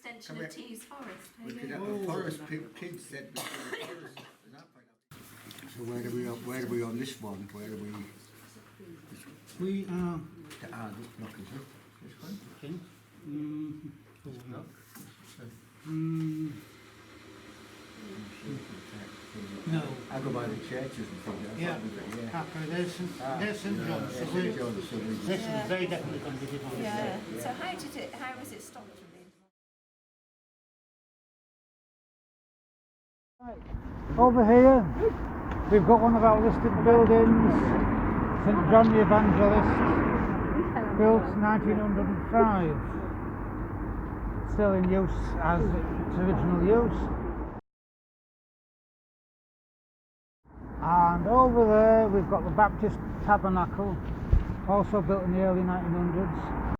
extension of Tees Forest. We could have a forest, kids said we could have a forest. So where are we on this one? Where are we? We are... This one? Okay. No. I go by the churches and things. Yeah. There's St John's. This is very definitely going to be different. Yeah. So how was it stopped from being? Over here, we've got one of our listed buildings, St John the Evangelist, built 1905. Still in use as its original use. And over there we've got the Baptist Tabernacle, also built in the early 1900s.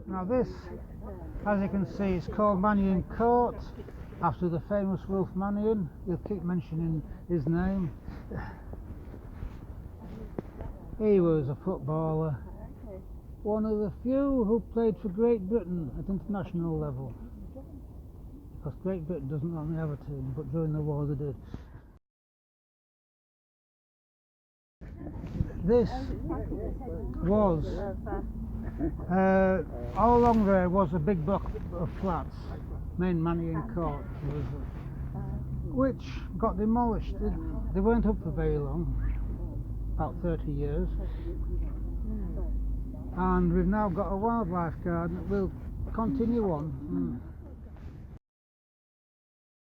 Now this, as you can see, is called Mannion Court, after the famous Wolf Mannion. You'll keep mentioning his name. He was a footballer, one of the few who played for Great Britain at international level. Because Great Britain doesn't normally have a team, but during the war they did. This was, all along there was a big block of flats, main Mannion Court, which got demolished. They weren't up for very long, about 30 years. And we've now got a wildlife garden that will continue on.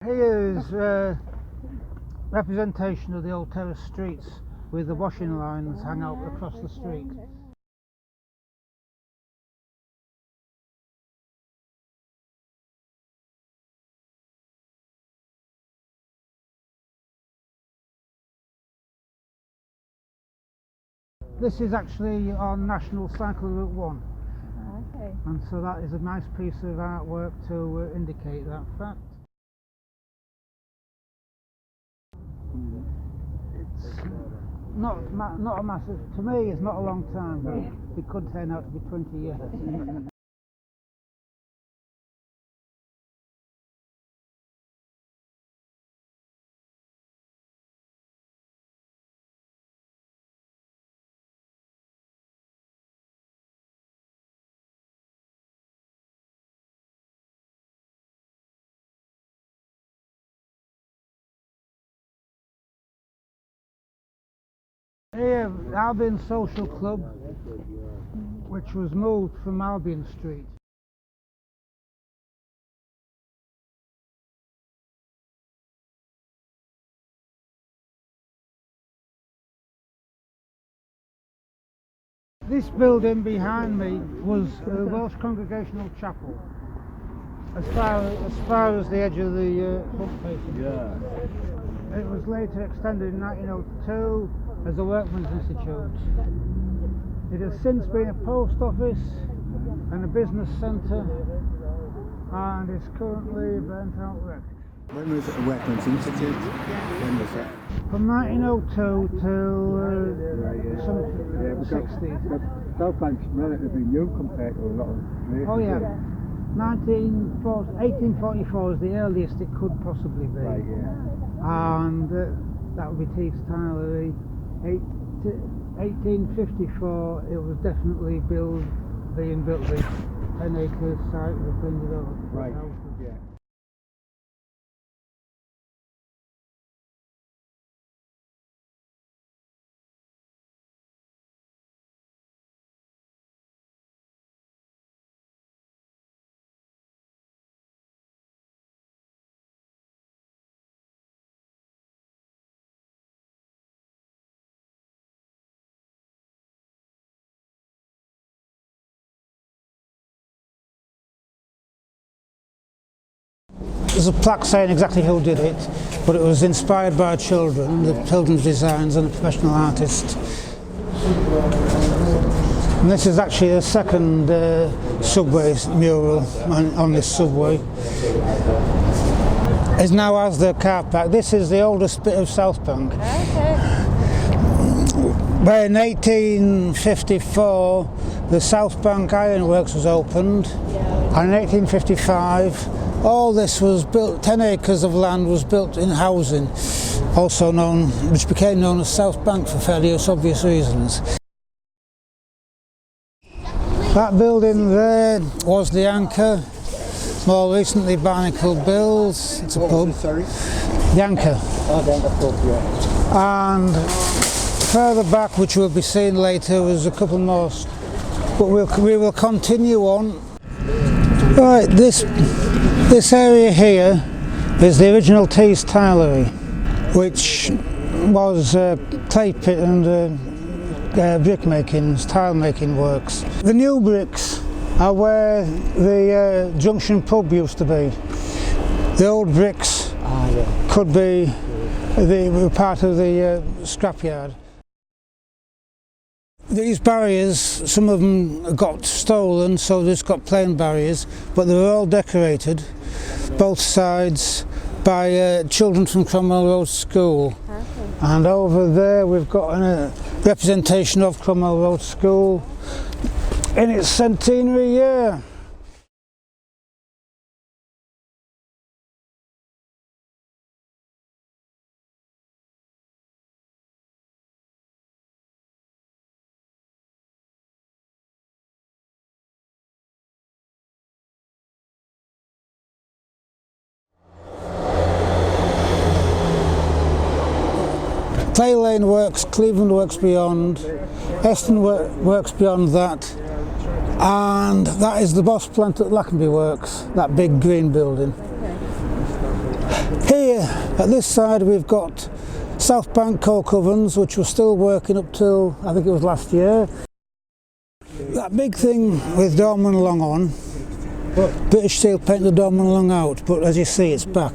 Here is a representation of the old terrace streets with the washing lines hang out across the street. This is actually on National Cycle Route 1. Okay. And so that is a nice piece of artwork to indicate that fact. It's not a massive, to me it's not a long time, but it could turn out to be 20 years. Here, Albion Social Club, which was moved from Albion Street. This building behind me was a Welsh Congregational Chapel, as far as the edge of the front facing. Yeah. It was later extended in 1902 as the Workmen's Institute. It has since been a post office and a business centre, and is currently a burnt out wreck. When was it a Workmen's Institute? When was that? From 1902 till some 60s. Southbank's relatively new compared to a lot of places. Oh yeah. 1844 is the earliest it could possibly be. Right, yeah. And that would be Tees Tylery. 1854 it was definitely being built. The 10 acre site was being developed. Right, yeah. There's a plaque saying exactly who did it, but it was inspired by children, the children's designs, and a professional artist. And this is actually a second subway mural on this subway. It now has the car park. This is the oldest bit of South Bank. Okay. But in 1854, the South Bank Iron Works was opened, and in 1855, all this was built, 10 acres of land was built in housing, also known, which became known as South Bank for fairly obvious reasons. That building there was the Anchor, more recently Barnacle Bills. It's a pub. Sorry? The Anchor. Oh, the Anchor pub, yeah. And further back, which we'll be seeing later, was a couple more, but we will continue on. Right, this area here is the original Tees Tilery, which was clay pit and brick making, tile making works. The new bricks are where the Junction pub used to be. The old bricks could be part of the scrapyard. These barriers, some of them got stolen, so they just got plain barriers, but they were all decorated, both sides, by children from Cromwell Road School. And over there we've got a representation of Cromwell Road School in its centenary year. Clay Lane Works, Cleveland Works beyond, Eston Works beyond that, and that is the Boss plant at Lackenby Works, that big green building. Here, at this side, we've got South Bank Coke Ovens, which was still working up till, I think it was last year. That big thing with Dorman Long on, British Steel painted the Dorman Long out, but as you see, it's back.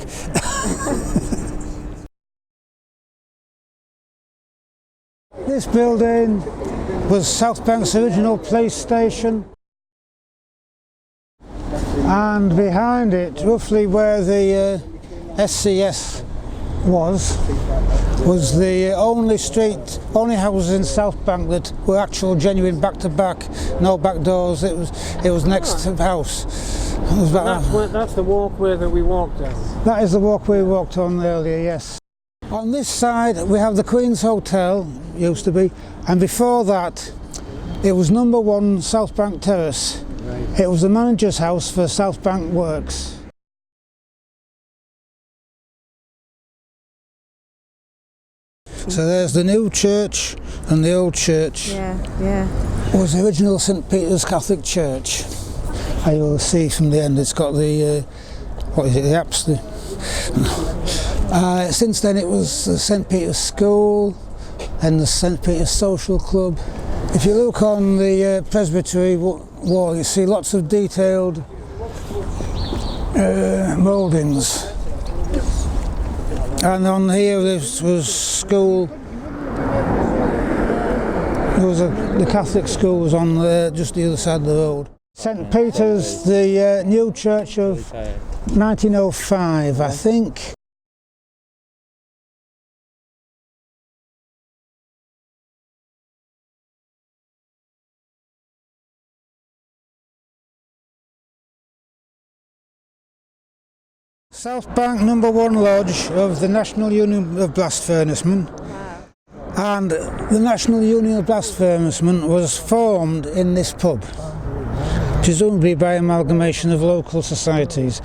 This building was South Bank's original police station, and behind it, roughly where the SCS was the only houses in South Bank that were actual genuine back-to-back, no back doors. It was next to the house. That's the walkway that we walked down. That is the walkway we walked on earlier, yes. On this side we have the Queen's Hotel, used to be, and before that it was number 1 South Bank Terrace. Right. It was the manager's house for South Bank Works. So there's the new church and the old church. Yeah. It was the original St Peter's Catholic Church. As you will see from the end, it's got the the apse. Since then it was the St Peter's School and the St Peter's Social Club. If you look on the presbytery wall, you see lots of detailed mouldings. And on here, this was school. The Catholic school was on just the other side of the road. St Peter's, the new church of 1905, I think. South Bank number 1 lodge of the National Union of Blast Furnacemen. Wow. And the National Union of Blast Furnacemen was formed in this pub, presumably by amalgamation of local societies.